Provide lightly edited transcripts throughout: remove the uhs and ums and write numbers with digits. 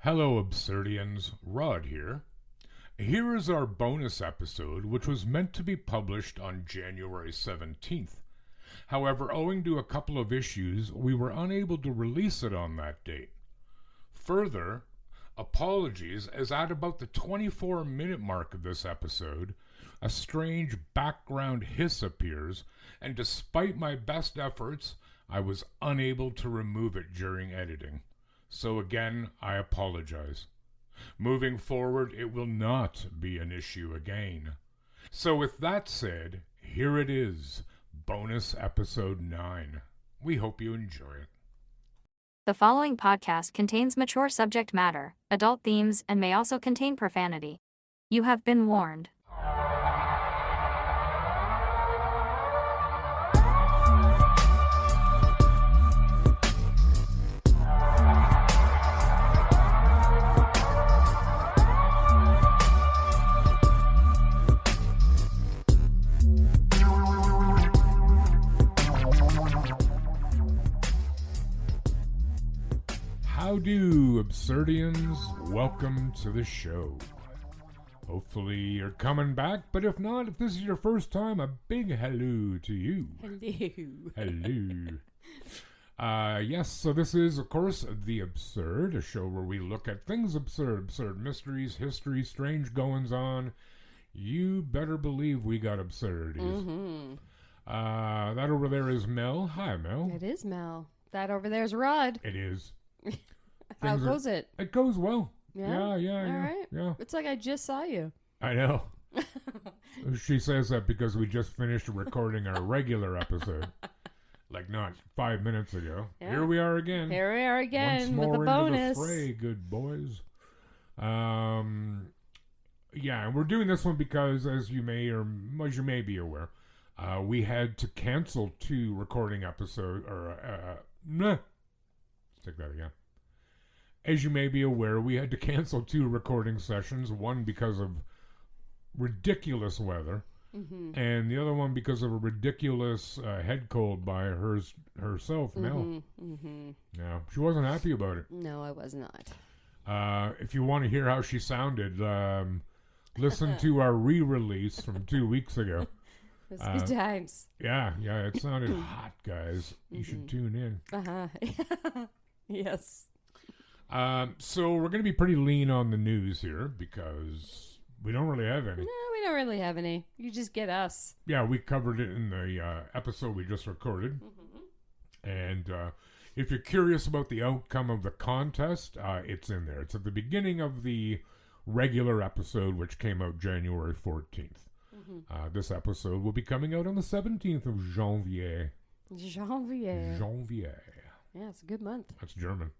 Hello, Absurdians. Rod here. Here is our bonus episode, which was meant to be published on January 17th. However, owing to a couple of issues, we were unable to release it on that date. Further, apologies, as at about the 24-minute mark of this episode, a strange background hiss appears, and despite my best efforts, I was unable to remove it during editing. So again, I apologize. Moving forward, it will not be an issue again. So with that said, here it is, bonus episode 9. We hope you enjoy it. The following podcast contains mature subject matter, adult themes, and may also contain profanity. You have been warned. How do, Absurdians? Welcome to the show. Hopefully you're coming back, but if not, if this is your first time, a big hello to you. Hello. Hello. Yes, so this is, of course, The Absurd, a show where we look at things absurd mysteries, history, strange goings-on. You better believe we got absurdities. Mm-hmm. That over there is Mel. Hi, Mel. It is Mel. That over there's Rod. It is. How goes it? It goes well. Yeah? All right. Yeah. It's like I just saw you. I know. She says that because we just finished recording our regular episode. Like not 5 minutes ago. Yeah. Here we are again. Here we are again Once more with a bonus. into the fray, good boys. Yeah, and we're doing this one because, as you may be aware, we had to cancel 2 recording episodes. Let's take that again. As you may be aware, we had to cancel 2 recording sessions. One because of ridiculous weather, and the other one because of a ridiculous head cold by herself, Mel. Yeah, she wasn't happy about it. No, I was not. If you want to hear how she sounded, listen to our re-release from 2 weeks ago. It was good times. Yeah, it sounded hot, guys. You should tune in. Yes. So we're going to be pretty lean on the news here because we don't really have any. No, we don't really have any. You just get us. Yeah, we covered it in the episode we just recorded. And if you're curious about the outcome of the contest, it's in there. It's at the beginning of the regular episode, which came out January 14th. This episode will be coming out on the 17th of Janvier. Janvier. Yeah, it's a good month. That's German.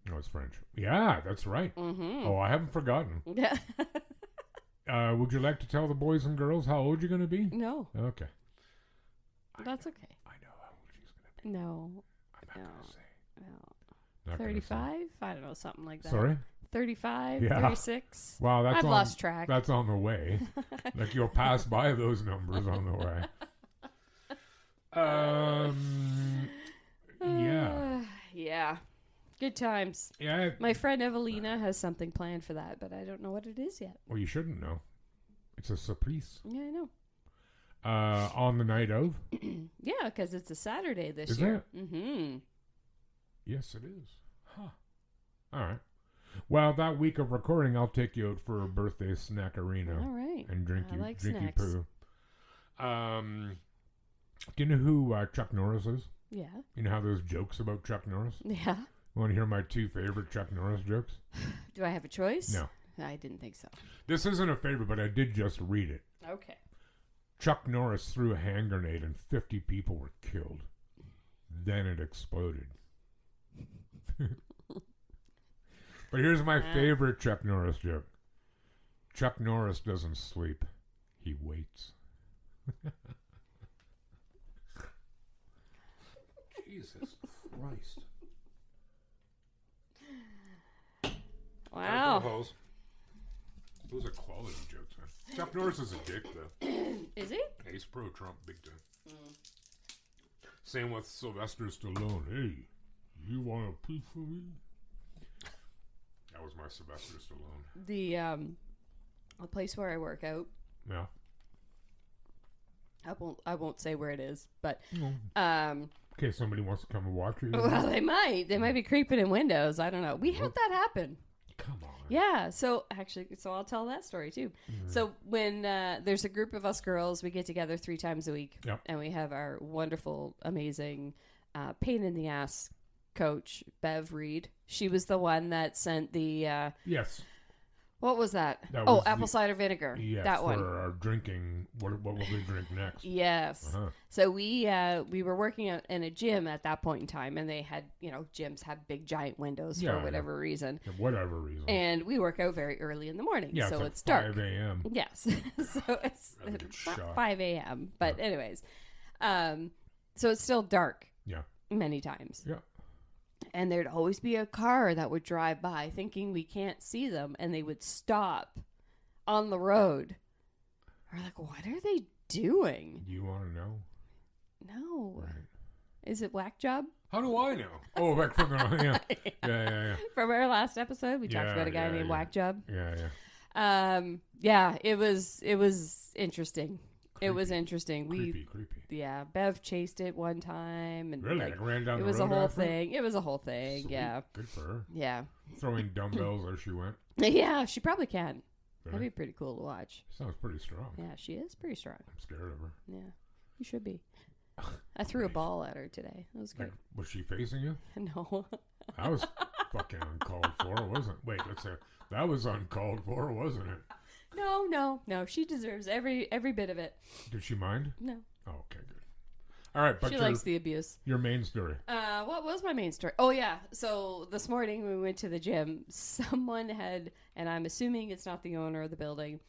No, it's French. Yeah, that's right. Oh, I haven't forgotten. Yeah. Would you like to tell the boys and girls how old you're going to be? No. Okay. That's okay. I know how old she's going to be. No. I'm not going to say. No. Not gonna 35? say. I don't know, something like that. Sorry? 35? Yeah. 36? Wow, I've lost track. That's on the way. Like you'll pass by those numbers on the way. Yeah. Yeah. Good times. Yeah. My friend Evelina has something planned for that, but I don't know what it is yet. Well, you shouldn't know. It's a surprise. Yeah, I know. On the night of? Yeah, because it's a Saturday this Is year. it? Mm-hmm. Yes, it is. Huh. All right. Well, that week of recording, I'll take you out for a birthday snackarino. All right. And drinky like drinky snacks. poo. Do you know who Chuck Norris is? Yeah. You know how there's jokes about Chuck Norris? Yeah. Want to hear my 2 favorite Chuck Norris jokes? Do I have a choice? No. I didn't think so. This isn't a favorite, but I did just read it. Okay. Chuck Norris threw a hand grenade and 50 people were killed. Then it exploded. But here's my favorite Chuck Norris joke. Chuck Norris doesn't sleep. He waits. Jesus Christ. Wow. Those are quality jokes, man. Chuck Norris is a dick, though. Is he? Yeah, he's pro-Trump big time. Same with Sylvester Stallone. Hey, you want a piece of me? my Sylvester Stallone. The place where I work out. Yeah. I won't say where it is, but In case somebody wants to come and watch you. well, they might be creeping in windows. I don't know. We had that happen. Come on. Yeah. So I'll tell that story too. So when there's a group of us girls, we get together 3 times a week, and we have our wonderful, amazing, pain in the ass coach, Bev Reed. She was the one that sent the yes. What was that? Apple cider vinegar. Yes, that one. For our drinking. What will we drink next? Yes. Uh-huh. So we were working out in a gym at that point in time, and they had, gyms have big giant windows for whatever reason. For whatever reason. And we work out very early in the morning, so like it's dark. 5 a.m. Yes. So it's not 5 a.m. But anyways, so it's still dark. Yeah. Many times. Yeah. And there'd always be a car that would drive by thinking we can't see them, and they would stop on the road. We're like, what are they doing? You want to know? No. Right. Is it Whack Job? How do I know? Oh, back from the yeah. From our last episode, we talked about a guy named Whack Job. Yeah. It was interesting. Creepy. It was interesting. Creepy. Yeah, Bev chased it one time, and really, like ran down the road. It was a whole thing. It was a whole thing. Sweet. Yeah. Good for her. Yeah. Throwing dumbbells as she went. Yeah, she probably can. Really? That'd be pretty cool to watch. Sounds pretty strong. Yeah, she is pretty strong. I'm scared of her. Yeah, you should be. I threw a ball at her today. That was good. Like, was she facing you? No. That was fucking uncalled for, wasn't it? Wait, let's say that was uncalled for, wasn't it? No. She deserves every bit of it. Did she mind? No. Oh, okay, good. All right, but she likes the abuse. Your main story. What was my main story? Oh yeah. So this morning when we went to the gym, someone had, and I'm assuming it's not the owner of the building,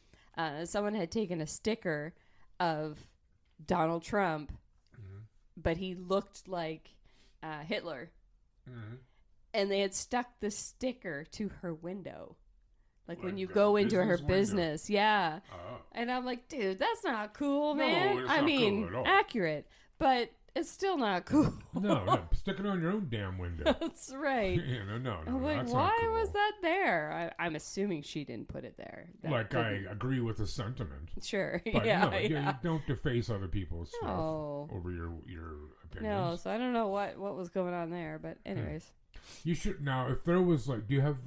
someone had taken a sticker of Donald Trump, but he looked like Hitler, and they had stuck the sticker to her window. Like when you go into her business, yeah. And I'm like, dude, that's not cool, man. I mean, cool accurate, but it's still not cool. No, stick it on your own damn window. That's right. No. I'm like, that's why not cool. was that there? I'm assuming she didn't put it there. I agree with the sentiment. Sure. But yeah. You don't deface other people's stuff over your opinions. No, so I don't know what was going on there, but anyways. You should now. If there was do you have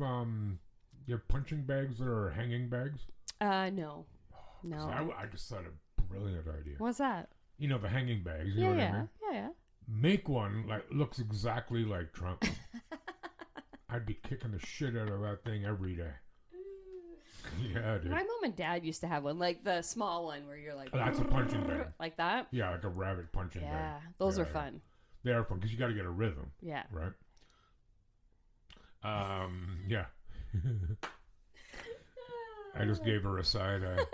punching bags that are hanging bags? No. I just thought a brilliant idea. What's that? You know, the hanging bags. You know what I mean? Yeah. Make one looks exactly like Trump. I'd be kicking the shit out of that thing every day. Yeah, dude. My mom and dad used to have one, like the small one where you're like... That's a punching bag. Like that? Yeah, like a rabbit punching bag. Yeah, those are fun. They are fun because you got to get a rhythm. Yeah. Right? Yeah. I just gave her a side eye.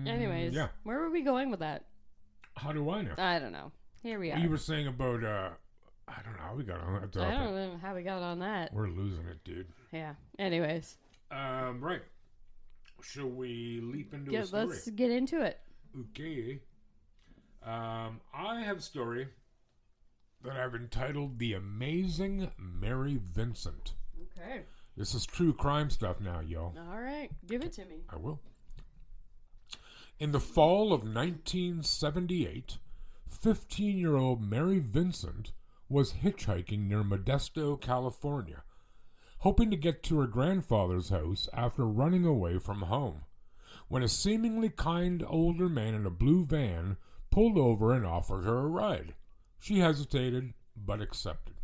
Anyways, yeah. Where were we going with that? How do I know? I don't know. Here we are. You were saying about I don't know how we got on that topic. I don't know how we got on that. We're losing it, dude. Yeah. Anyways. Right. Shall we leap into a story? Let's get into it. Okay. I have a story that I've entitled The Amazing Mary Vincent. Okay. This is true crime stuff now, y'all. All right. Give it to me. I will. In the fall of 1978, 15-year-old Mary Vincent was hitchhiking near Modesto, California, hoping to get to her grandfather's house after running away from home, when a seemingly kind older man in a blue van pulled over and offered her a ride. She hesitated, but accepted.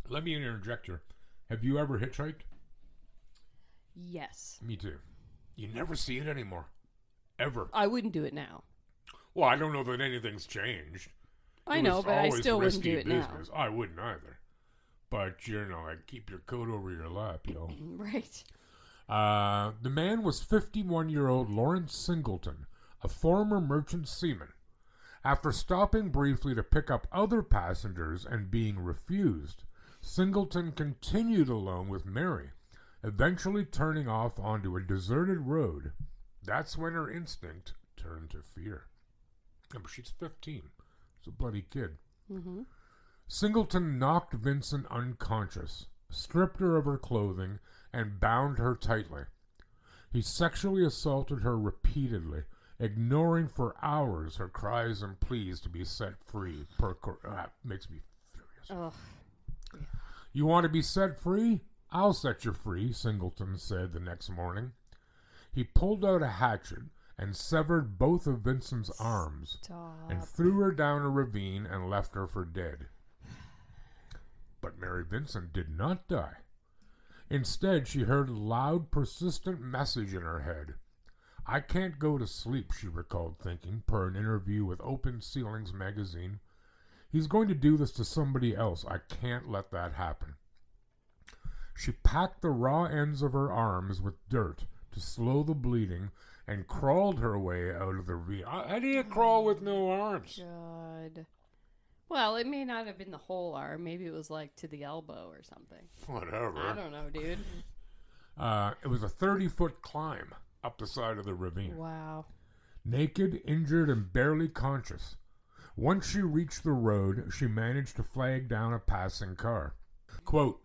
Let me interject here. Have you ever hitchhiked? Yes. Me too. You never see it anymore. Ever. I wouldn't do it now. Well, I don't know that anything's changed. I know, but I still wouldn't do it business. now. I wouldn't either. But, I'd keep your coat over your lap, yo. Right. The man was 51-year-old Lawrence Singleton, a former merchant seaman. After stopping briefly to pick up other passengers and being refused, Singleton continued alone with Mary, eventually turning off onto a deserted road. That's when her instinct turned to fear. Remember, she's 15. She's a bloody kid. Mm-hmm. Singleton knocked Vincent unconscious, stripped her of her clothing, and bound her tightly. He sexually assaulted her repeatedly, ignoring for hours her cries and pleas to be set free. Makes me furious. Ugh. You want to be set free? I'll set you free, Singleton said the next morning. He pulled out a hatchet and severed both of Vincent's arms and threw her down a ravine and left her for dead. But Mary Vincent did not die. Instead, she heard a loud, persistent message in her head. I can't go to sleep, she recalled thinking, per an interview with Open Ceilings magazine. He's going to do this to somebody else. I can't let that happen. She packed the raw ends of her arms with dirt to slow the bleeding and crawled her way out of the ravine. How do you crawl with no arms? God. Well, it may not have been the whole arm. Maybe it was like to the elbow or something. Whatever. I don't know, dude. It was a 30-foot climb up the side of the ravine. Wow. Naked, injured, and barely conscious. Once she reached the road, she managed to flag down a passing car. Quote,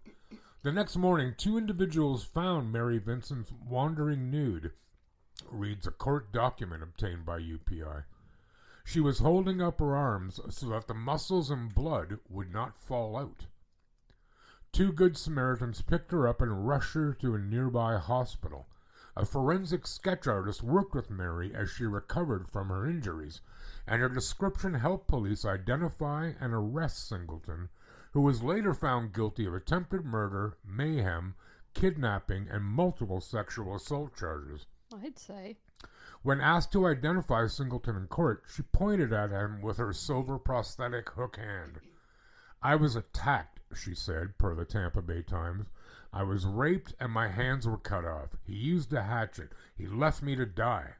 the next morning, 2 individuals found Mary Vincent wandering nude, reads a court document obtained by UPI. She was holding up her arms so that the muscles and blood would not fall out. 2 Good Samaritans picked her up and rushed her to a nearby hospital. A forensic sketch artist worked with Mary as she recovered from her injuries, and her description helped police identify and arrest Singleton, who was later found guilty of attempted murder, mayhem, kidnapping, and multiple sexual assault charges. I'd say. When asked to identify Singleton in court, she pointed at him with her silver prosthetic hook hand. I was attacked, she said, per the Tampa Bay Times. I was raped and my hands were cut off. He used a hatchet. He left me to die.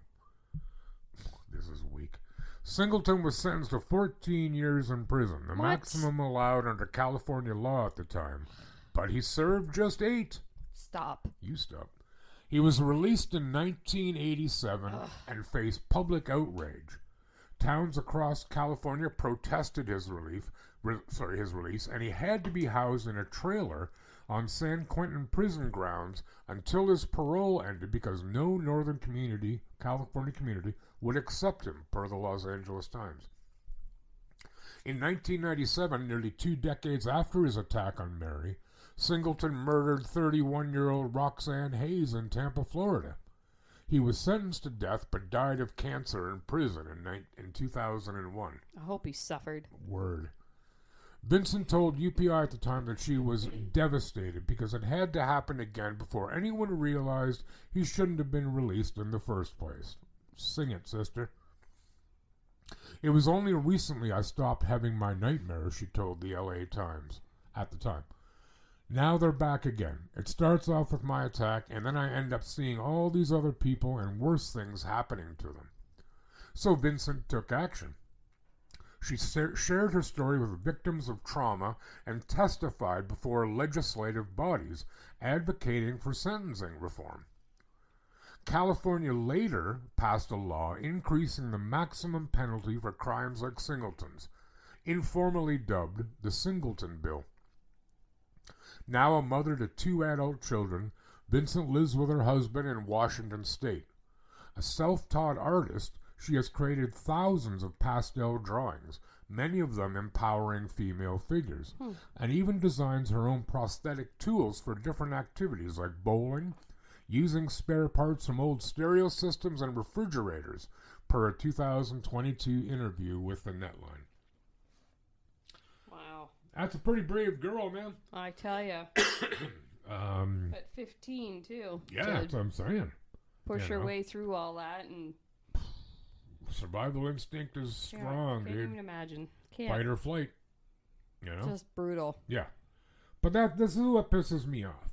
This is weak. Singleton was sentenced to 14 years in prison, the maximum allowed under California law at the time. But he served just 8. Stop. You stop. He was released in 1987 and faced public outrage. Towns across California protested his release, and he had to be housed in a trailer on San Quentin prison grounds until his parole ended because no Northern California community, would accept him, per the Los Angeles Times. In 1997, nearly 2 decades after his attack on Mary, Singleton murdered 31-year-old Roxanne Hayes in Tampa, Florida. He was sentenced to death but died of cancer in prison in 2001. I hope he suffered. Word. Vincent told UPI at the time that she was devastated because it had to happen again before anyone realized he shouldn't have been released in the first place. Sing it, sister. It was only recently I stopped having my nightmares, she told the LA Times at the time. Now they're back again. It starts off with my attack, and then I end up seeing all these other people and worse things happening to them. So Vincent took action. She shared her story with victims of trauma and testified before legislative bodies advocating for sentencing reform. California later passed a law increasing the maximum penalty for crimes like Singleton's, informally dubbed the Singleton Bill. Now a mother to 2 adult children, Vincent lives with her husband in Washington State. A self-taught artist, she has created thousands of pastel drawings, many of them empowering female figures, and even designs her own prosthetic tools for different activities like bowling, using spare parts from old stereo systems and refrigerators, per a 2022 interview with the Netline. Wow. That's a pretty brave girl, man. I tell you. At 15, too. Yeah, that's what I'm saying. Push her way through all that and... Survival instinct is strong, can't dude. even imagine. Can't. Fight or flight. You know? Just brutal. Yeah. But this is what pisses me off.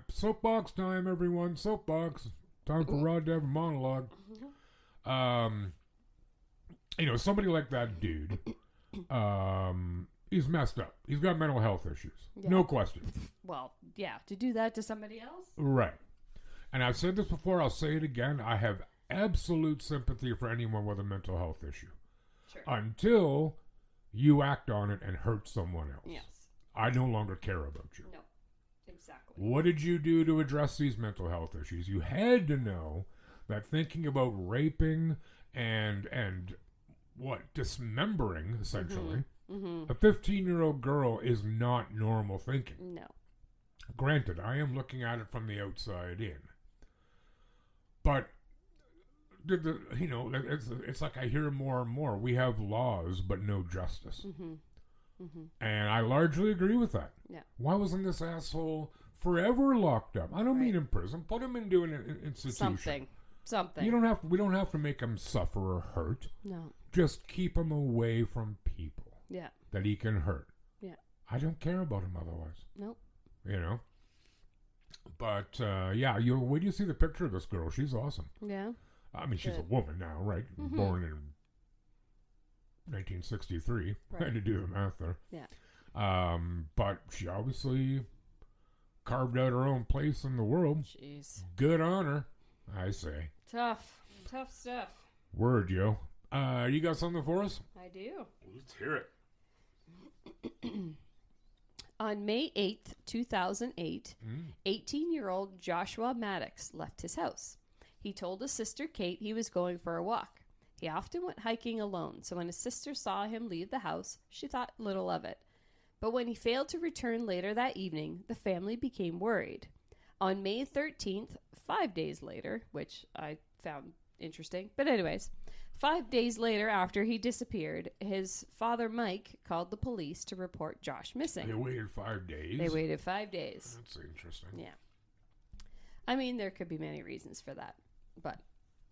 Soapbox time, everyone. Soapbox. Time for Rod to have a monologue. Somebody like that dude, he's messed up. He's got mental health issues. Yeah. No question. Well, yeah. To do that to somebody else? Right. And I've said this before. I'll say it again. I have absolute sympathy for anyone with a mental health issue. Sure. Until you act on it and hurt someone else. Yes. I no longer care about you. No. Exactly. What did you do to address these mental health issues? You had to know that thinking about raping and what, dismembering, essentially, a 15-year-old girl is not normal thinking. No. Granted, I am looking at it from the outside in. But, it's like I hear more and more, we have laws but no justice. And I largely agree with that. Yeah. Why wasn't this asshole forever locked up? I don't mean in prison. Put him into an institution. Something. We don't have to make him suffer or hurt. No. Just keep him away from people. Yeah. That he can hurt. Yeah. I don't care about him otherwise. Nope. But wait till you see the picture of this girl. She's awesome. Yeah. I mean, she's a woman now, right? Born in 1963. Right. I had to do the math there. Yeah. But she obviously carved out her own place in the world. Jeez. Good on her, I say. Tough stuff. Word, yo. You got something for us? I do. Let's hear it. On May 8th, 2008, 18-year-old Joshua Maddux left his house. He told his sister Kate he was going for a walk. He often went hiking alone, so when his sister saw him leave the house, she thought little of it. But when he failed to return later that evening, the family became worried. On May 13th, 5 days later, which I found interesting, but anyways, 5 days later after he disappeared, his father Mike called the police to report Josh missing. They waited 5 days? They waited 5 days. That's interesting. Yeah. I mean, there could be many reasons for that, but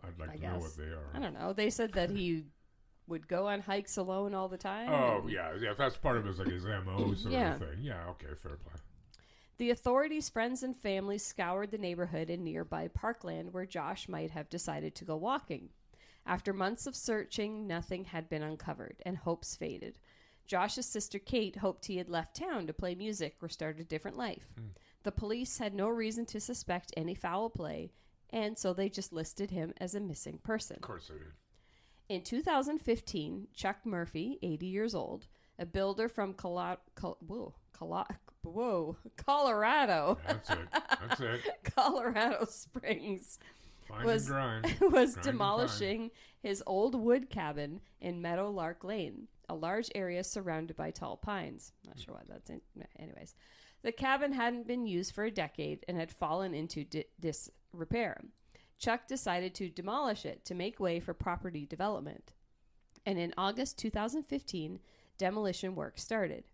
I'd like to know what they are. I don't know. They said that he would go on hikes alone all the time. Oh, yeah. That's part of his MO sort of thing. Yeah, okay, fair play. The authorities, friends, and family scoured the neighborhood and nearby parkland where Josh might have decided to go walking. After months of searching, nothing had been uncovered, and hopes faded. Josh's sister Kate hoped he had left town to play music or start a different life. The police had no reason to suspect any foul play, and so they just listed him as a missing person. Of course they did. In 2015, Chuck Murphy, 80 years old, a builder from Colorado. That's it. Colorado Springs. Fine and grind. Was demolishing his old wood cabin in Meadowlark Lane, a large area surrounded by tall pines. Not sure why that's in. Anyways, the cabin hadn't been used for a decade and had fallen into disrepair. Chuck decided to demolish it to make way for property development. And in August 2015, demolition work started.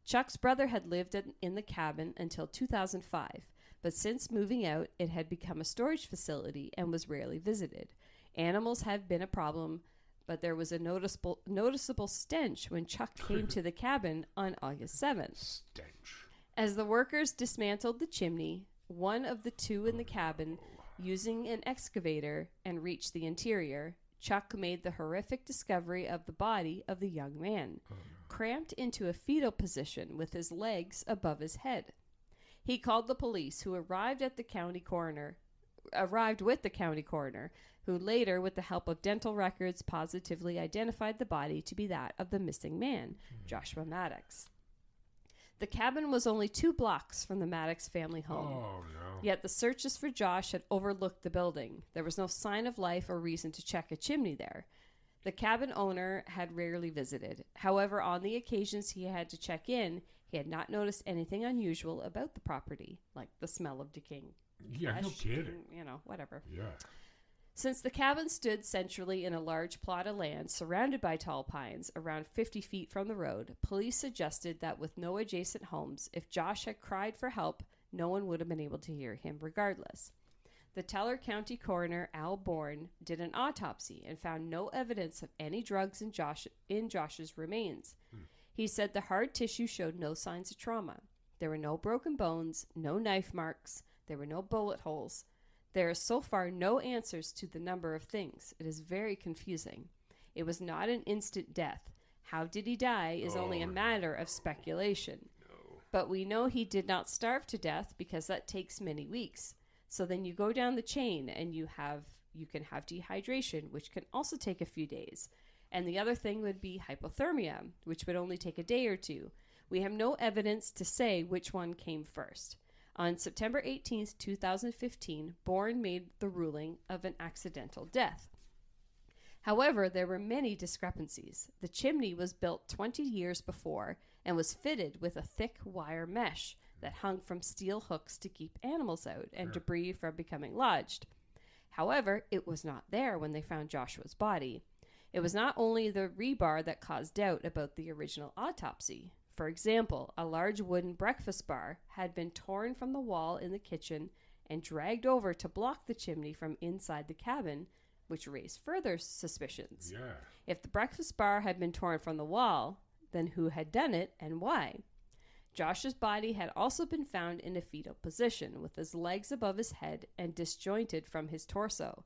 Chuck's brother had lived in the cabin until 2005, but since moving out, it had become a storage facility and was rarely visited. Animals had been a problem, but there was a noticeable stench when Chuck came to the cabin on August 7th. Stench. As the workers dismantled the chimney, one of the two in the cabin, using an excavator, and reached the interior, Chuck made the horrific discovery of the body of the young man, cramped into a fetal position with his legs above his head. He called the police, who arrived with the county coroner, who later, with the help of dental records, positively identified the body to be that of the missing man, Joshua Maddux. The cabin was only 2 blocks from the Maddux family home. Oh, no. Yet the searches for Josh had overlooked the building. There was no sign of life or reason to check a chimney there. The cabin owner had rarely visited. However, on the occasions he had to check in, he had not noticed anything unusual about the property, like the smell of decaying Yeah, flesh, no kidding. whatever. Yeah. Since the cabin stood centrally in a large plot of land surrounded by tall pines around 50 feet from the road, police suggested that with no adjacent homes, if Josh had cried for help, no one would have been able to hear him regardless. The Teller County coroner, Al Bourne, did an autopsy and found no evidence of any drugs in Josh's remains. He said the hard tissue showed no signs of trauma. There were no broken bones, no knife marks, there were no bullet holes. There are so far no answers to the number of things. It is very confusing. It was not an instant death. How did he die is only a matter of speculation. No. But we know he did not starve to death because that takes many weeks. So then you go down the chain and you can have dehydration, which can also take a few days. And the other thing would be hypothermia, which would only take a day or two. We have no evidence to say which one came first. On September 18th, 2015, Bourne made the ruling of an accidental death. However, there were many discrepancies. The chimney was built 20 years before and was fitted with a thick wire mesh that hung from steel hooks to keep animals out and debris from becoming lodged. However, it was not there when they found Joshua's body. It was not only the rebar that caused doubt about the original autopsy. For example, a large wooden breakfast bar had been torn from the wall in the kitchen and dragged over to block the chimney from inside the cabin, which raised further suspicions. Yeah. If the breakfast bar had been torn from the wall, then who had done it and why? Josh's body had also been found in a fetal position, with his legs above his head and disjointed from his torso.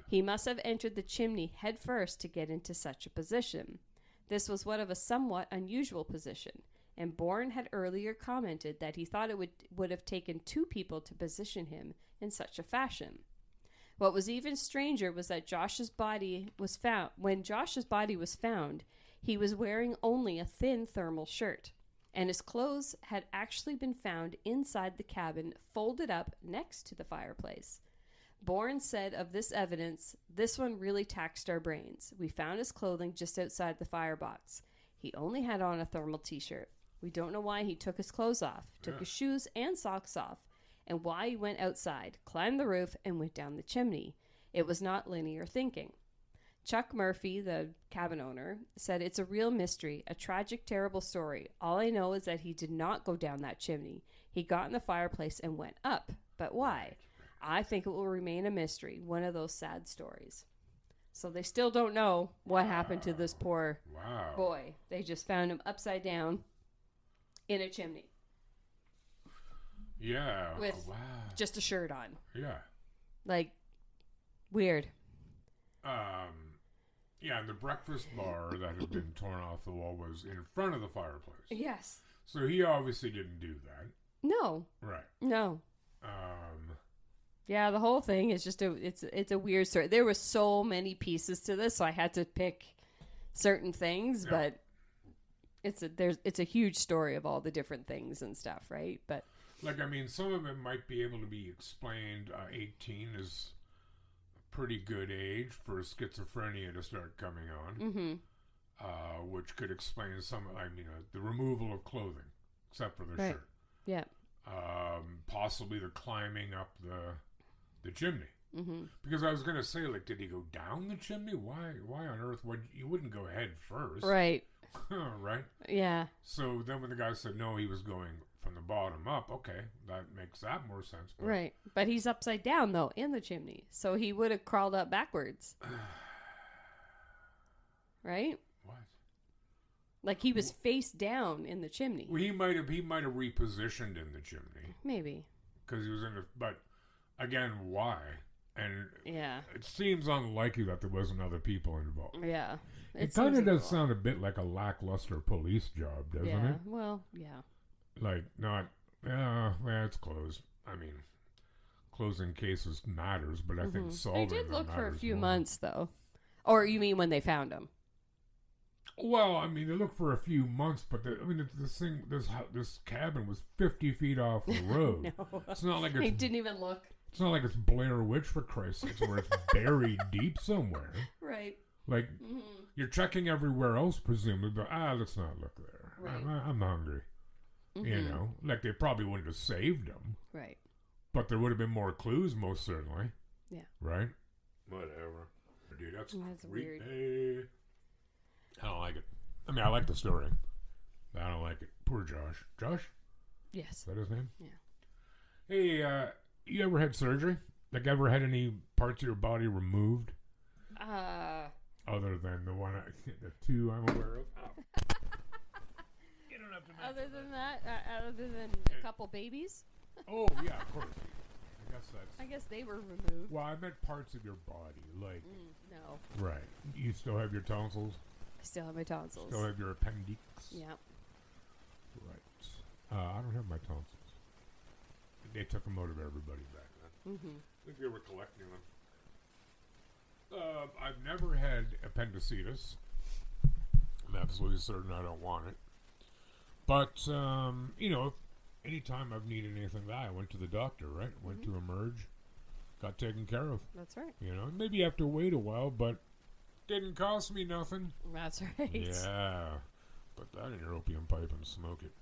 He must have entered the chimney head first to get into such a position. This was one of a somewhat unusual position, and Bourne had earlier commented that he thought it would have taken two people to position him in such a fashion. What was even stranger was that when Josh's body was found, he was wearing only a thin thermal shirt, and his clothes had actually been found inside the cabin, folded up next to the fireplace. Bourne said of this evidence, "This one really taxed our brains. We found his clothing just outside the firebox. He only had on a thermal t-shirt. We don't know why he took his clothes off, took his shoes and socks off, and why he went outside, climbed the roof, and went down the chimney. It was not linear thinking." Chuck Murphy, the cabin owner, said, "It's a real mystery, a tragic, terrible story. All I know is that he did not go down that chimney. He got in the fireplace and went up. But why? I think it will remain a mystery, one of those sad stories." So they still don't know what happened to this poor boy. They just found him upside down in a chimney. Yeah. With just a shirt on. Yeah. Like, weird. Yeah, and the breakfast bar that had been torn off the wall was in front of the fireplace. Yes. So he obviously didn't do that. No. Right. No. Yeah, the whole thing is just it's a weird story. There were so many pieces to this, so I had to pick certain things, but it's a huge story of all the different things and stuff, right? But like, I mean, some of it might be able to be explained. 18 is a pretty good age for schizophrenia to start coming on, which could explain some. I mean, the removal of clothing, except for the shirt. Yeah. Possibly the climbing up the chimney. Because I was going to say, like, did he go down the chimney? Why on earth would you wouldn't go head first? Right. Right? Yeah. So then when the guy said no, he was going from the bottom up, okay, that makes that more sense. But right. But he's upside down, though, in the chimney. So he would have crawled up backwards. Right? What? Like he was face down in the chimney. Well, he might have repositioned in the chimney. Maybe. Because he was in the... But, again, why? And yeah, it seems unlikely that there wasn't other people involved. Yeah. It kind of does sound a bit like a lackluster police job, doesn't it? Well, yeah. Like, not... well, it's closed. I mean, closing cases matters, but I think solving them They did look for a few more. months, though. Or you mean when they found him? Well, I mean, they looked for a few months, but this cabin was 50 feet off the road. No. It's not like They didn't even look. It's not like it's Blair Witch, for Christ's sakes, where it's buried deep somewhere. Right. Like, you're checking everywhere else, presumably, but let's not look there. Right. I'm hungry. You know, like they probably wouldn't have saved him. Right. But there would have been more clues, most certainly. Yeah. Right? Whatever. Dude, that's creepy. Weird. I don't like it. I mean, I like the story. I don't like it. Poor Josh. Josh? Yes. Is that his name? Yeah. Hey, you ever had surgery? Like, ever had any parts of your body removed? Other than the two I'm aware of. Oh. You don't have to mention Other than that, other than a couple babies? Oh, yeah, of course. I guess they were removed. Well, I meant parts of your body, like... No. Right. You still have your tonsils? I still have my tonsils. Still have your appendix? Yeah. Right. I don't have my tonsils. They took them out of everybody back then. I think they were collecting them. I've never had appendicitis. I'm absolutely certain I don't want it. But, anytime I've needed anything I went to the doctor, right? Went to Emerge, got taken care of. That's right. Maybe you have to wait a while, but didn't cost me nothing. That's right. Yeah. Put that in your opium pipe and smoke it.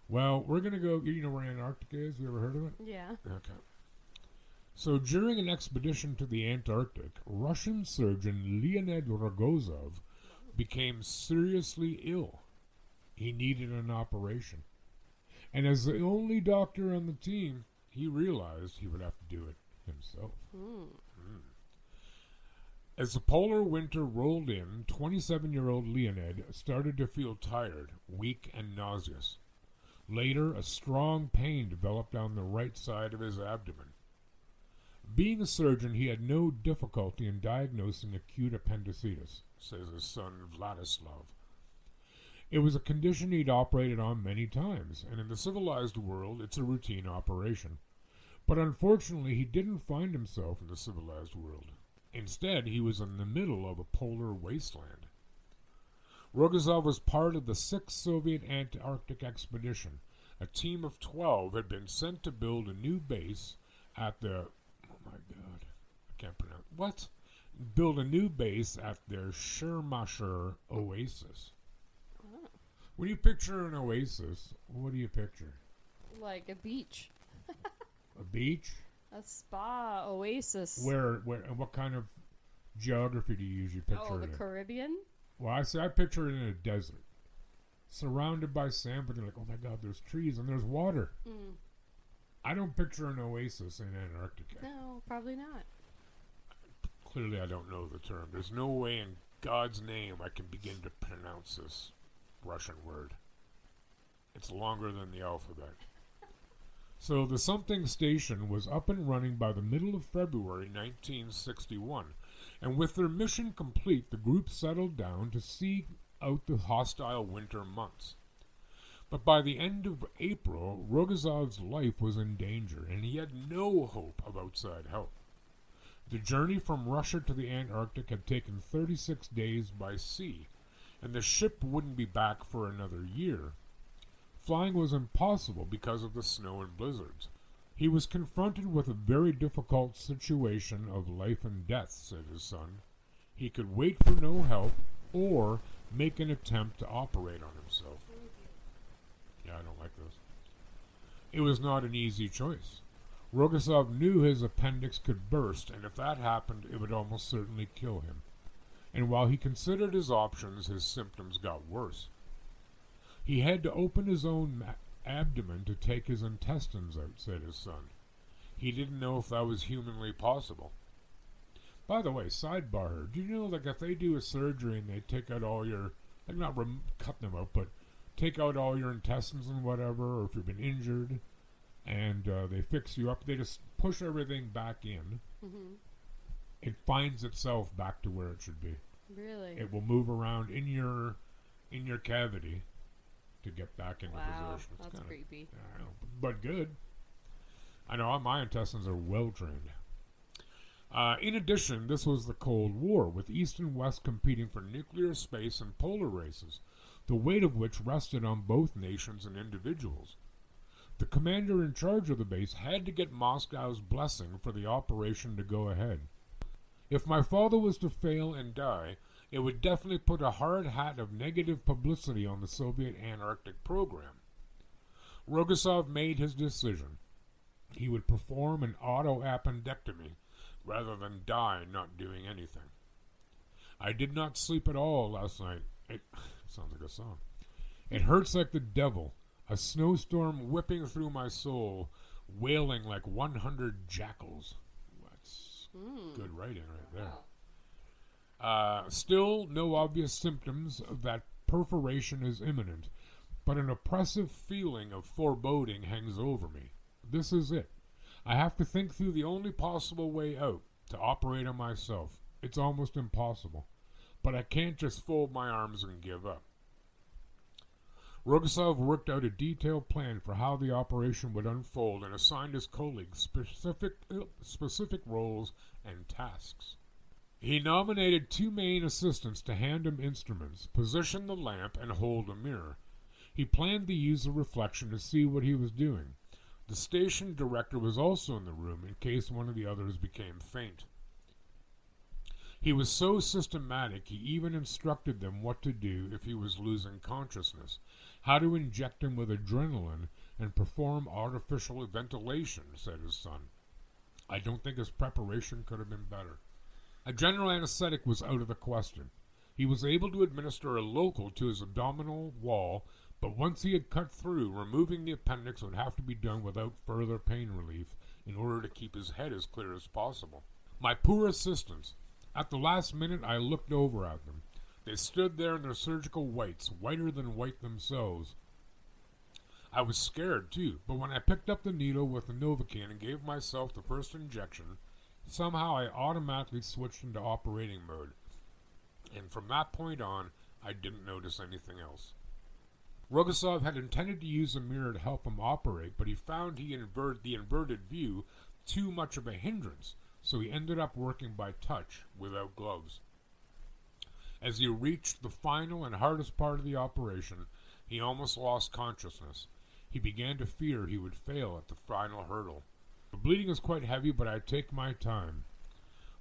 Well, we're going to go, where Antarctica is? You ever heard of it? Yeah. Okay. So during an expedition to the Antarctic, Russian surgeon Leonid Rogozov became seriously ill. He needed an operation. And as the only doctor on the team, he realized he would have to do it himself. As the polar winter rolled in, 27-year-old Leonid started to feel tired, weak, and nauseous. Later, a strong pain developed on the right side of his abdomen. Being a surgeon, he had no difficulty in diagnosing acute appendicitis, says his son Vladislav. It was a condition he'd operated on many times, and in the civilized world, it's a routine operation. But unfortunately, he didn't find himself in the civilized world. Instead, he was in the middle of a polar wasteland. Rogozov was part of the 6th Soviet Antarctic expedition. A team of 12 had been sent to build a new base at the... Oh my God, I can't pronounce... What? Build a new base at their Shirmasher oasis. Oh. When you picture an oasis, what do you picture? Like a beach. A beach? A spa oasis. Where, and what kind of geography do you usually picture it the in? Caribbean? Well, I picture it in a desert. Surrounded by sand, but you're like, oh my God, there's trees and there's water. I don't picture an oasis in Antarctica. No, probably not. Clearly, I don't know the term. There's no way in God's name I can begin to pronounce this Russian word. It's longer than the alphabet. So the something station was up and running by the middle of February 1961, and with their mission complete, the group settled down to see out the hostile winter months. But by the end of April, Rogozov's life was in danger, and he had no hope of outside help. The journey from Russia to the Antarctic had taken 36 days by sea, and the ship wouldn't be back for another year. Flying was impossible because of the snow and blizzards. He was confronted with a very difficult situation of life and death, said his son. He could wait for no help or make an attempt to operate on himself. Yeah, I don't like this. It was not an easy choice. Rogozov knew his appendix could burst, and if that happened, it would almost certainly kill him. And while he considered his options, his symptoms got worse. He had to open his own abdomen to take his intestines out, said his son. He didn't know if that was humanly possible. By the way, sidebar, do you know, like, if they do a surgery and they take out all your, like, not cut them out, but take out all your intestines and whatever, or if you've been injured, and they fix you up, they just push everything back in. It finds itself back to where it should be. Really? It will move around in your cavity to get back into position. It's That's kinda, creepy. I know, but good. I know my intestines are well trained. In addition, this was the Cold War, with East and West competing for nuclear space and polar races, the weight of which rested on both nations and individuals. The commander in charge of the base had to get Moscow's blessing for the operation to go ahead. If my father was to fail and die, it would definitely put a hard hat of negative publicity on the Soviet Antarctic program. Rogozov made his decision. He would perform an auto-appendectomy rather than die not doing anything. I did not sleep at all last night. It sounds like a song. It hurts like the devil, a snowstorm whipping through my soul, wailing like 100 jackals. That's good writing right there. Still, no obvious symptoms that perforation is imminent, but an oppressive feeling of foreboding hangs over me. This is it. I have to think through the only possible way out, to operate on myself. It's almost impossible. But I can't just fold my arms and give up. Rogozov worked out a detailed plan for how the operation would unfold and assigned his colleagues specific roles and tasks. He nominated 2 main assistants to hand him instruments, position the lamp, and hold a mirror. He planned to use the reflection to see what he was doing. The station director was also in the room in case one of the others became faint. He was so systematic he even instructed them what to do if he was losing consciousness, how to inject him with adrenaline and perform artificial ventilation, said his son. I don't think his preparation could have been better. A general anesthetic was out of the question. He was able to administer a local to his abdominal wall, but once he had cut through, removing the appendix would have to be done without further pain relief in order to keep his head as clear as possible. My poor assistants. At the last minute, I looked over at them. They stood there in their surgical whites, whiter than white themselves. I was scared, too, but when I picked up the needle with the Novocaine and gave myself the first injection, somehow I automatically switched into operating mode. And from that point on, I didn't notice anything else. Rogasov had intended to use a mirror to help him operate, but he found the inverted view too much of a hindrance, so he ended up working by touch, without gloves. As he reached the final and hardest part of the operation, he almost lost consciousness. He began to fear he would fail at the final hurdle. The bleeding was quite heavy, but I take my time.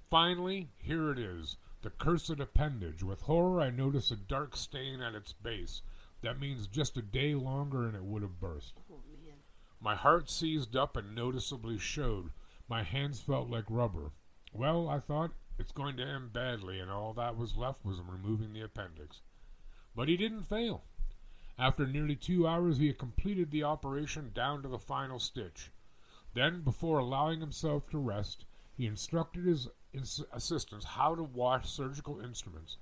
Finally, here it is, the cursed appendage. With horror, I notice a dark stain at its base. That means just a day longer and it would have burst. Oh, man. My heart seized up and noticeably showed. My hands felt like rubber. Well, I thought, it's going to end badly, and all that was left was removing the appendix. But he didn't fail. After nearly 2 hours, he had completed the operation down to the final stitch. Then, before allowing himself to rest, he instructed his assistants how to wash surgical instruments,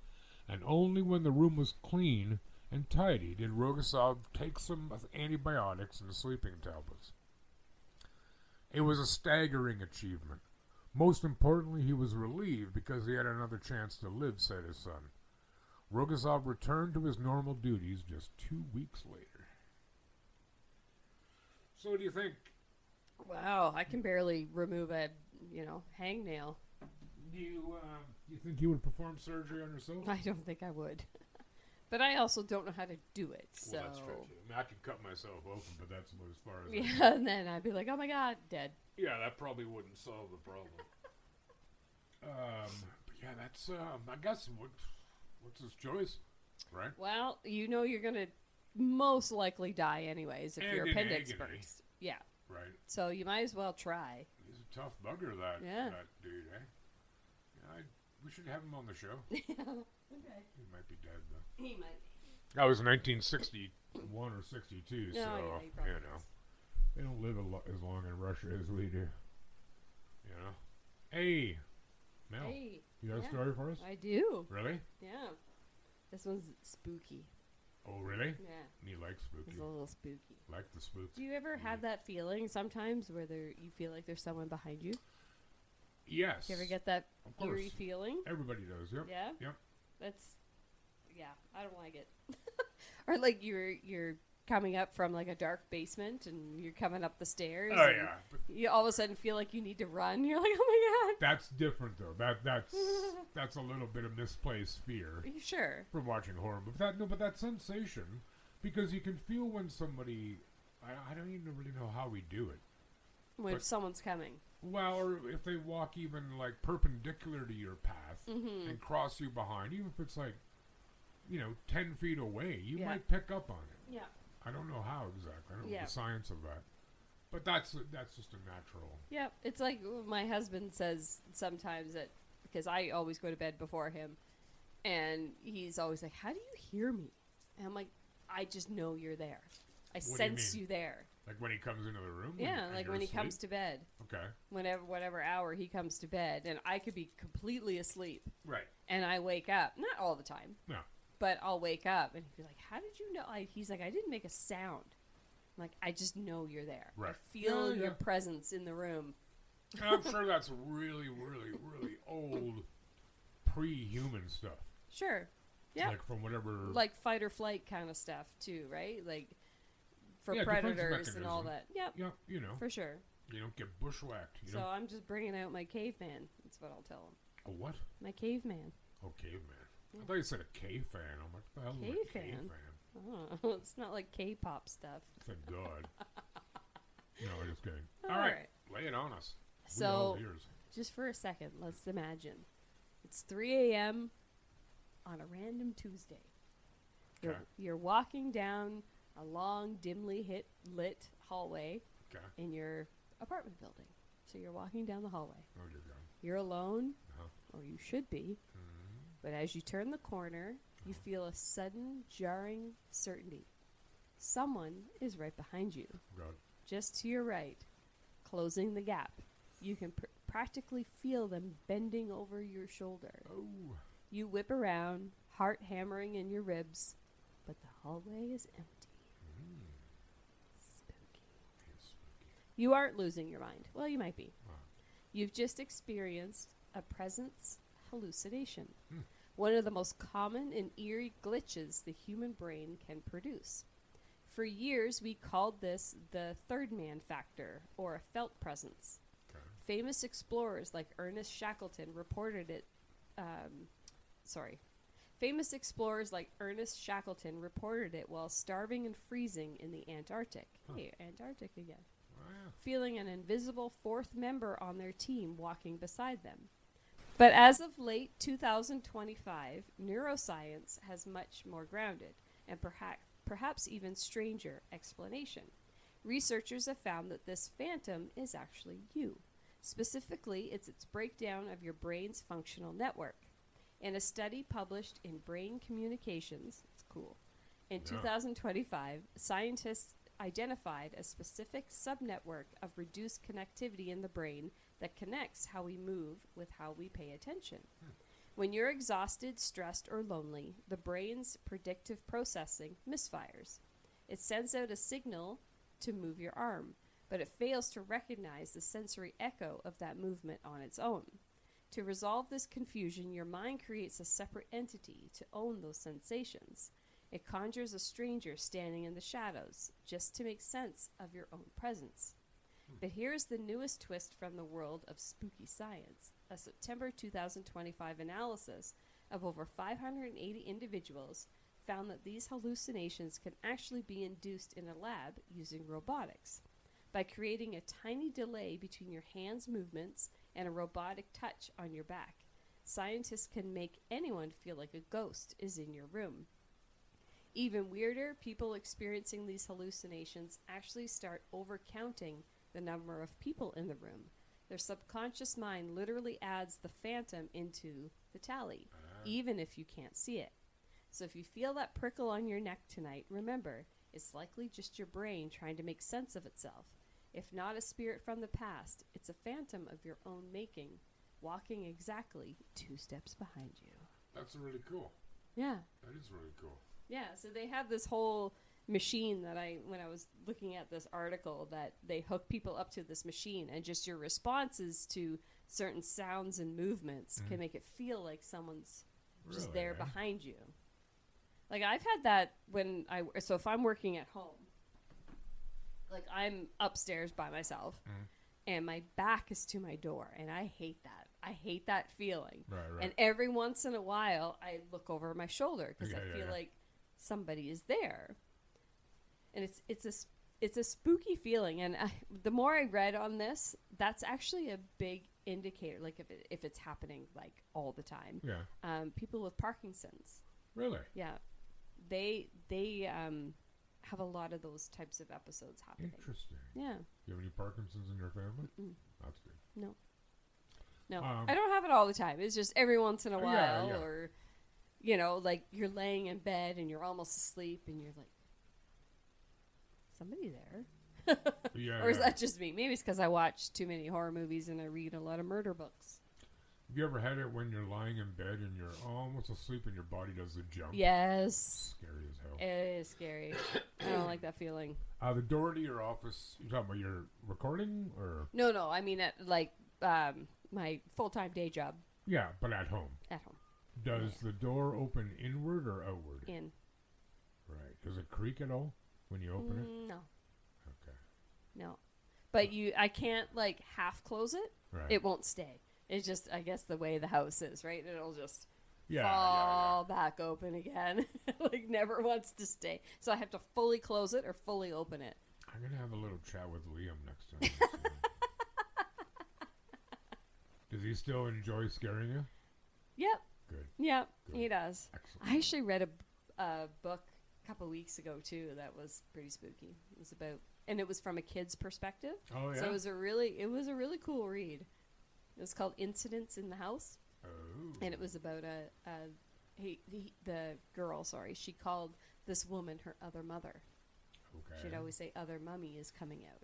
and only when the room was clean and tidy did Rogasov take some antibiotics and sleeping tablets. It was a staggering achievement. Most importantly, he was relieved because he had another chance to live, said his son. Rogasov returned to his normal duties just 2 weeks later. So what do you think? Wow, I can barely remove a, hangnail. Do you think you would perform surgery on yourself? I don't think I would. But I also don't know how to do it, so... Well, that's true, too. I mean, I could cut myself open, but that's about as far as Yeah, and then I'd be like, oh my god, dead. Yeah, that probably wouldn't solve the problem. But yeah, that's, I guess, what's his choice, right? Well, you're going to most likely die anyways if And your in appendix agony. bursts. Yeah. Right. So you might as well try. He's a tough bugger, that dude, eh? Yeah, we should have him on the show. Okay. He might be dead, though. He might. That was 1961 or 62, so, Yeah, he probably is. They don't live as long in Russia as we do. Hey, Mel, Hey. you got a story for us? I do. Really? Yeah. This one's spooky. Oh, really? Yeah. Me like spooky. It's a little spooky. Like the spook. Do you ever have that feeling sometimes where you feel like there's someone behind you? Yes. Do you ever get that Of course. eerie feeling? Everybody does, yep. Yeah? Yep. I don't like it. Or like you're coming up from like a dark basement and you're coming up the stairs. Oh, and yeah. But you all of a sudden feel like you need to run. You're like, oh my that's different, though. That's a little bit of misplaced fear god. Sure. from watching horror movies. But that sensation, because you can feel when somebody, I don't even really know how we do it. When someone's coming. Well, or if they walk even like perpendicular to your path and cross you behind, even if it's like, 10 feet away, you might pick up on it. Yeah. I don't know how exactly. I don't know Yeah. the science of that. But that's just a natural. Yeah. It's like my husband says sometimes that, because I always go to bed before him, and he's always like, how do you hear me? And I'm like, I just know you're there. I sense you there. Like when he comes into the room? Yeah, like when he comes to bed. Okay. Whatever hour he comes to bed, and I could be completely asleep, Right. and I wake up. Not all the time. No. But I'll wake up, and he'd be like, how did you know? He's like, I didn't make a sound. I'm like, I just know you're there. Right. I feel Yeah. your presence in the room. I'm sure that's really, really, really old pre-human stuff. Sure. Yeah. Like from whatever... Like fight or flight kind of stuff, too, right? Like for defense predators and all mechanism. that. Yep. Yeah, For sure. You don't get bushwhacked. So I'm just bringing out my caveman. That's what I'll tell him. A what? My caveman. Oh, caveman. Yeah. I thought you said a cave fan. I'm like, what the hell is a cave Cave-fan? fan? Oh, it's not like K-pop stuff. Thank God. No, I'm just kidding. All All right. right. Lay it on us. So, all ears. just for a second, let's imagine. It's 3 a.m. on a random Tuesday. Okay. You're walking down a long, dimly lit hallway Okay. in your apartment building. So you're walking down the hallway. Oh, dear God. You're alone, Uh-huh. or you should be. Mm-hmm. But as you turn the corner, you feel a sudden, jarring certainty. Someone is right behind you, God. just to your right, closing the gap. You can practically feel them bending over your shoulder. Oh. You whip around, heart hammering in your ribs, but the hallway is empty. Mm. Spooky. It's spooky. You aren't losing your mind. Well, you might be. Wow. You've just experienced a presence hallucination. Hmm. One of the most common and eerie glitches the human brain can produce. For years, we called this the third man factor, or a felt presence. Okay. Famous explorers like Ernest Shackleton reported it. Famous explorers like Ernest Shackleton reported it while starving and freezing in the Antarctic. Huh. Hey, Antarctic again. Wow. Feeling an invisible fourth member on their team walking beside them. But as of late 2025, neuroscience has much more grounded and perhaps even stranger explanation. Researchers have found that this phantom is actually you. Specifically, it's its breakdown of your brain's functional network. In a study published in Brain Communications, it's cool, in 2025, scientists identified a specific subnetwork of reduced connectivity in the brain that connects how we move with how we pay attention. When you're exhausted, stressed, or lonely, the brain's predictive processing misfires. It sends out a signal to move your arm, but it fails to recognize the sensory echo of that movement on its own. To resolve this confusion, your mind creates a separate entity to own those sensations. It conjures a stranger standing in the shadows just to make sense of your own presence. But here's the newest twist from the world of spooky science. A September 2025 analysis of over 580 individuals found that these hallucinations can actually be induced in a lab using robotics. By creating a tiny delay between your hands' movements and a robotic touch on your back, scientists can make anyone feel like a ghost is in your room. Even weirder, people experiencing these hallucinations actually start overcounting the number of people in the room. Their subconscious mind literally adds the phantom into the tally, even if you can't see it. So if you feel that prickle on your neck tonight, remember, it's likely just your brain trying to make sense of itself. If not a spirit from the past, it's a phantom of your own making, walking exactly 2 steps behind you. That's really cool. Yeah. That is really cool. Yeah, so they have this whole machine that when I was looking at this article, that they hook people up to this machine, and just your responses to certain sounds and movements can make it feel like someone's just there behind you. Like I've had that so if I'm working at home, like I'm upstairs by myself and my back is to my door, and I hate that. I hate that feeling. Right. And every once in a while I look over my shoulder because I feel like somebody is there. And it's a spooky feeling, and the more I read on this, that's actually a big indicator, like if it's happening like all the time. Yeah. People with Parkinson's. Really? Yeah. They have a lot of those types of episodes happening. Interesting. Yeah. You have any Parkinson's in your family? Mm-mm. That's good. No, I don't have it all the time. It's just every once in a while, yeah. or like you're laying in bed and you're almost asleep, and you're like, somebody there. Or is that just me? Maybe it's because I watch too many horror movies and I read a lot of murder books. Have you ever had it when you're lying in bed and you're almost asleep and your body does the jump? Yes. Scary as hell. It is scary. I don't like that feeling. The door to your office, you're talking about your recording or? No. I mean, at my full-time day job. Yeah, but at home. At home. Does the door open inward or outward? In. Right. Does it creak at all when you open it? No. Okay. No. But I can't half close it. Right. It won't stay. It's just, I guess, the way the house is, right? It'll just Yeah, fall back open again. Like, never wants to stay. So I have to fully close it or fully open it. I'm going to have a little chat with Liam next time. Does he still enjoy scaring you? Yep. Good. Yep, Good. he does. Excellent. I actually read a book a couple weeks ago, too, that was pretty spooky. It was about, and it was from a kid's perspective. Oh, yeah? So it was a really cool read. It was called Incidents in the House. Oh. And it was about the girl, she called this woman her other mother. Okay. She'd always say, other mummy is coming out.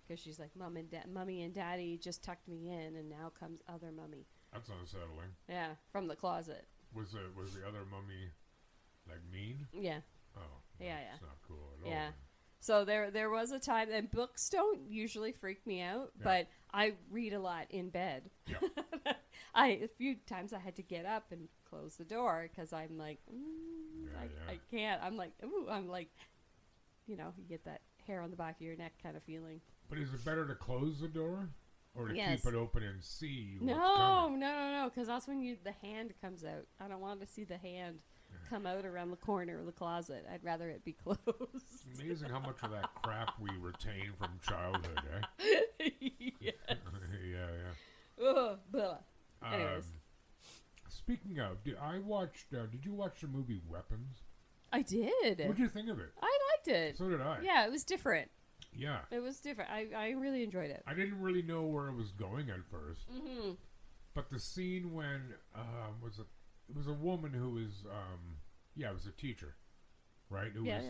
Because she's like, Mummy and Daddy just tucked me in, and now comes other mummy. That's unsettling. Yeah, from the closet. Was the other mummy, like, mean? Yeah. Oh. Yeah, That's not cool at all. Yeah. So there was a time, and books don't usually freak me out, Yeah. but I read a lot in bed. Yeah. A few times I had to get up and close the door because I'm like, I can't. I'm like, you get that hair on the back of your neck kind of feeling. But is it better to close the door or to Yes. keep it open and see what's No, coming? no, because that's when the hand comes out. I don't want to see the hand come out around the corner of the closet. I'd rather it be closed. Amazing how much of that crap we retain from childhood, eh? Yes. Yeah. Ugh, blah. Anyways. Speaking of, did you watch the movie Weapons? I did. What'd you think of it? I liked it. So did I. Yeah, it was different. Yeah. It was different. I really enjoyed it. I didn't really know where it was going at first. Mm-hmm. But the scene when it was a woman who was it was a teacher, right? It Yeah, was,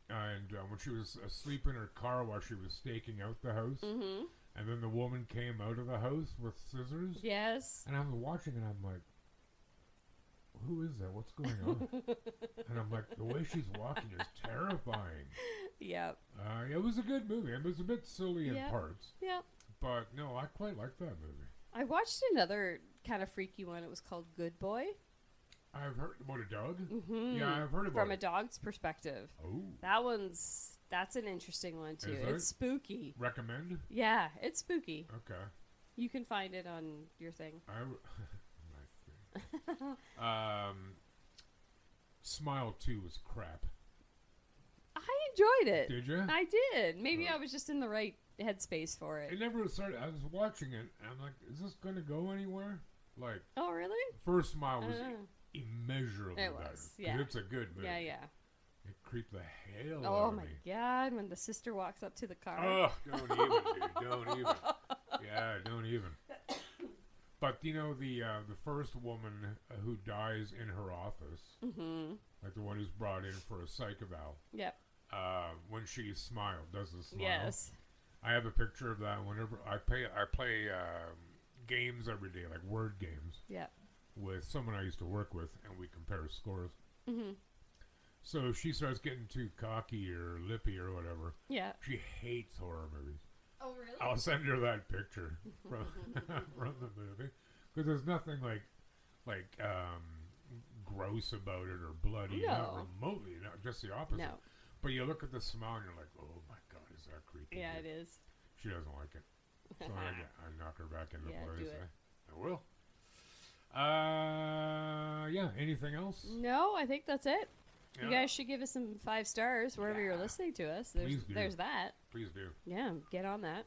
and when she was asleep in her car while she was staking out the house, Mm-hmm. and then the woman came out of the house with scissors. Yes. And I was watching, and I'm like, who is that? What's going on? And I'm like, the way she's walking is terrifying. Yep. It was a good movie. It was a bit silly in parts. Yep. But no, I quite liked that movie. I watched another kind of freaky one. It was called Good Boy. I've heard about a dog. Mm-hmm. Yeah, I've heard about From it. a dog's perspective. Oh. That's an interesting one too. Is It's it? spooky. Recommend? Yeah, it's spooky. Okay. You can find it on your thing. My thing. Smile 2 was crap. I enjoyed it. Did you? I did. Maybe I was just in the right headspace for it. It never started. I was watching it, and I'm like, is this going to go anywhere? Like, Oh, really? first Smile was Uh. immeasurably It better. was, 'Cause yeah. It's a good movie. Yeah. It creeped the hell out Oh of my me. God! When the sister walks up to the car. Oh, don't even, dude. Don't even. Yeah, don't even. But you know the first woman who dies in her office, Mm-hmm. like the one who's brought in for a psych eval. Yep. When she smiled, does the smile? Yes. I have a picture of that. Whenever I play games every day, like word games, Yep. with someone I used to work with, and we compare scores. Mm-hmm. So if she starts getting too cocky or lippy or whatever, Yeah. she hates horror movies. Oh, really? I'll send her that picture from from the movie because there's nothing like gross about it or bloody, not No. remotely, not just the opposite. No. But you look at the smile and you're like, oh my God, is that creepy? Yeah, it is. She doesn't like it, so I knock her back into Yeah, place. do it. I will. Yeah. Anything else? No, I think that's it. Yeah. You guys should give us some 5 stars wherever you're listening to us. Please do. There's that. Please do. Yeah, get on that.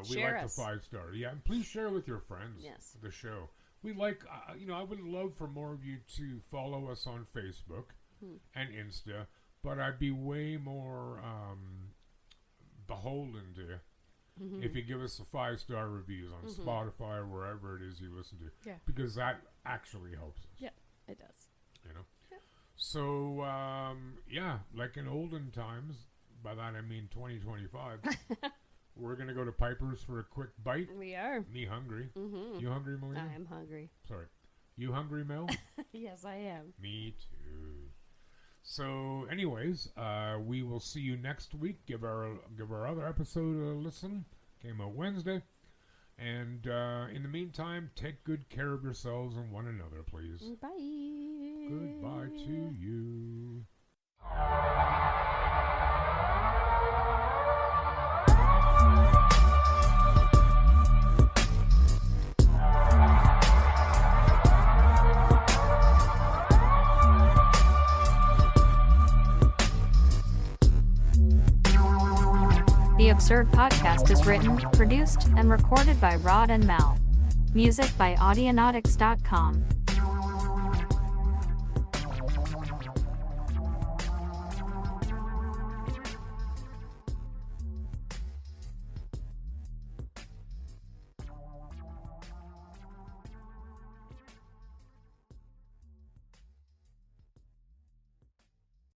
We Share like us. the 5-star. Yeah, and please share with your friends. Yes. The show. We like, I would love for more of you to follow us on Facebook and Insta, but I'd be way more beholden to you if you give us the 5-star reviews on Spotify or wherever it is you listen to. Yeah. Because that actually helps us. Yeah, it does. You know? Yeah. So, like in olden times, by that I mean 2025, we're going to go to Piper's for a quick bite. We are. Me hungry. Mm-hmm. You hungry, Melina? I am hungry. Sorry. You hungry, Mel? Yes, I am. Me too. So, anyways, we will see you next week. Give our other episode a listen. Came out Wednesday. And in the meantime, take good care of yourselves and one another, please. Bye. Goodbye to you. Absurd podcast is written, produced, and recorded by Rod and Mel. Music by Audionautics.com.